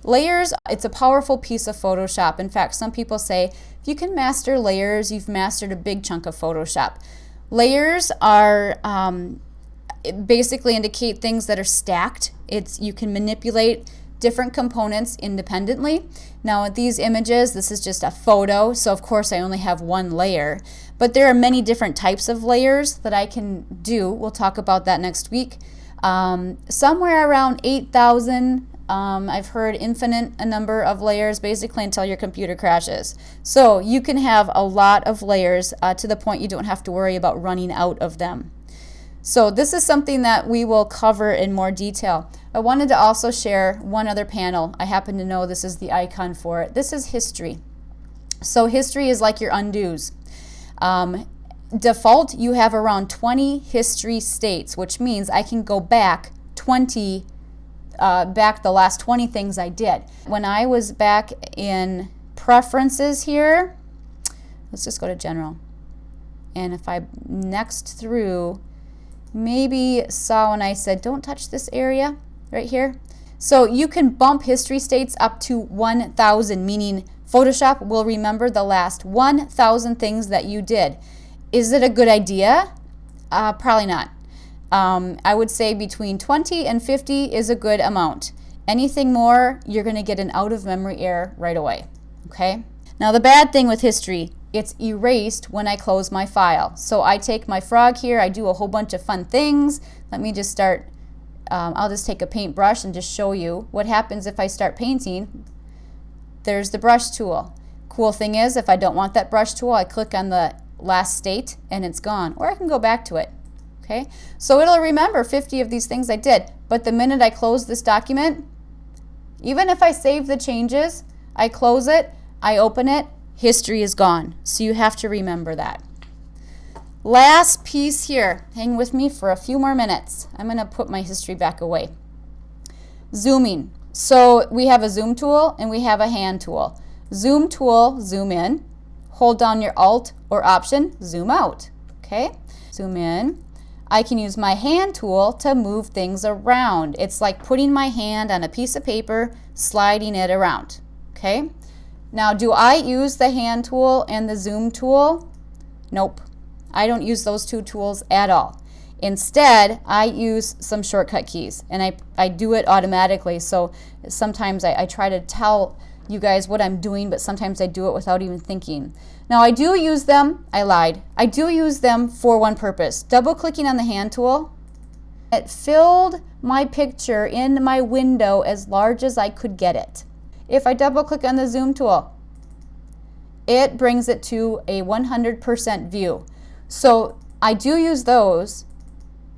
Layers, it's a powerful piece of Photoshop. In fact, some people say if you can master layers, you've mastered a big chunk of Photoshop. Layers are basically indicate things that are stacked. You can manipulate different components independently. Now with these images, this is just a photo, so of course I only have one layer, but there are many different types of layers that I can do. We'll talk about that next week. Somewhere around 8,000, I've heard infinite a number of layers, basically until your computer crashes. So you can have a lot of layers to the point you don't have to worry about running out of them. So this is something that we will cover in more detail. I wanted to also share one other panel. I happen to know this is the icon for it. This is history. So history is like your undos. Default, you have around 20 history states, which means I can go back the last 20 things I did. When I was back in preferences here, let's just go to general. And if I next through, maybe saw when I said don't touch this area right here. So you can bump history states up to 1,000, meaning Photoshop will remember the last 1,000 things that you did. Is it a good idea? Probably not. I would say between 20 and 50 is a good amount. Anything more, you're going to get an out-of-memory error right away. Okay? Now the bad thing with history, it's erased when I close my file. So I take my frog here, I do a whole bunch of fun things. Let me just start, I'll just take a paintbrush and just show you what happens if I start painting. There's the brush tool. Cool thing is, if I don't want that brush tool, I click on the last state and it's gone. Or I can go back to it. Okay? So it'll remember 50 of these things I did. But the minute I close this document, even if I save the changes, I close it, I open it, history is gone. So you have to remember that. Last piece here. Hang with me for a few more minutes. I'm going to put my history back away. Zooming. So we have a zoom tool and we have a hand tool. Zoom tool, zoom in. Hold down your Alt or Option, zoom out. Okay? Zoom in. I can use my hand tool to move things around. It's like putting my hand on a piece of paper, sliding it around. Okay? Now, do I use the hand tool and the zoom tool? Nope. I don't use those two tools at all. Instead, I use some shortcut keys, and I do it automatically. So sometimes I try to tell you guys what I'm doing, but sometimes I do it without even thinking. Now, I do use them. I lied. I do use them for one purpose. Double-clicking on the hand tool, it filled my picture in my window as large as I could get it. If I double click on the zoom tool, it brings it to a 100% view. So I do use those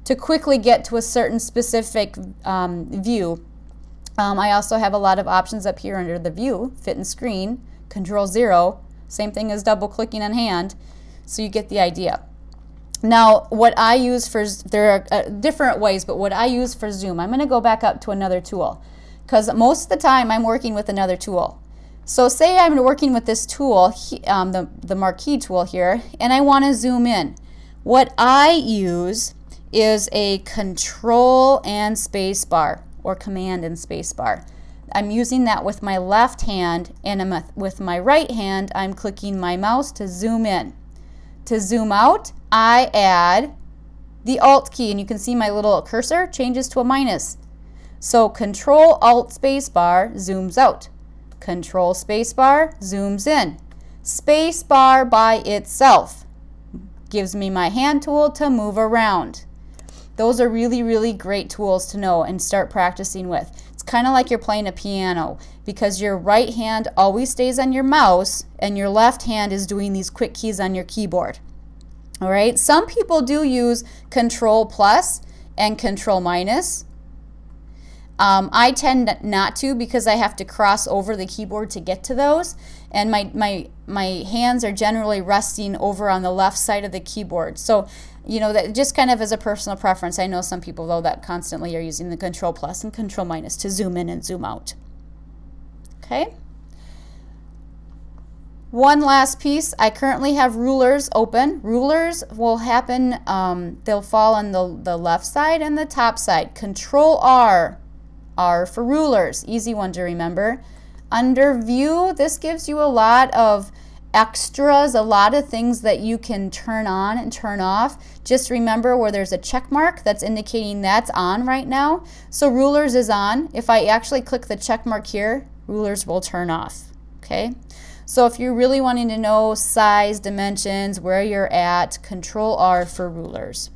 to quickly get to a certain specific view. I also have a lot of options up here under the view, fit and screen, Control 0, same thing as double clicking on hand, so you get the idea. Now what I use there are different ways, but what I use for zoom, I'm going to go back up to another tool. Because most of the time I'm working with another tool. So say I'm working with this tool, the marquee tool here, and I want to zoom in. What I use is a Control and space bar, or Command and space bar. I'm using that with my left hand, and with my right hand I'm clicking my mouse to zoom in. To zoom out, I add the Alt key, and you can see my little cursor changes to a minus. So Control Alt space bar zooms out. Control space bar zooms in. Space bar by itself gives me my hand tool to move around. Those are really, really great tools to know and start practicing with. It's kind of like you're playing a piano, because your right hand always stays on your mouse and your left hand is doing these quick keys on your keyboard. All right, some people do use Control plus and Control minus. I tend not to, because I have to cross over the keyboard to get to those, and my hands are generally resting over on the left side of the keyboard. So, you know, that just kind of as a personal preference. I know some people, though, that constantly are using the Control plus and Control minus to zoom in and zoom out. Okay. One last piece, I currently have rulers open. Rulers will happen, they'll fall on the left side and the top side. Control R R for rulers. Easy one to remember. Under view, this gives you a lot of extras, a lot of things that you can turn on and turn off. Just remember where there's a check mark, that's indicating that's on right now. So rulers is on. If I actually click the check mark here, rulers will turn off. Okay? So if you're really wanting to know size, dimensions, where you're at, Control R for rulers.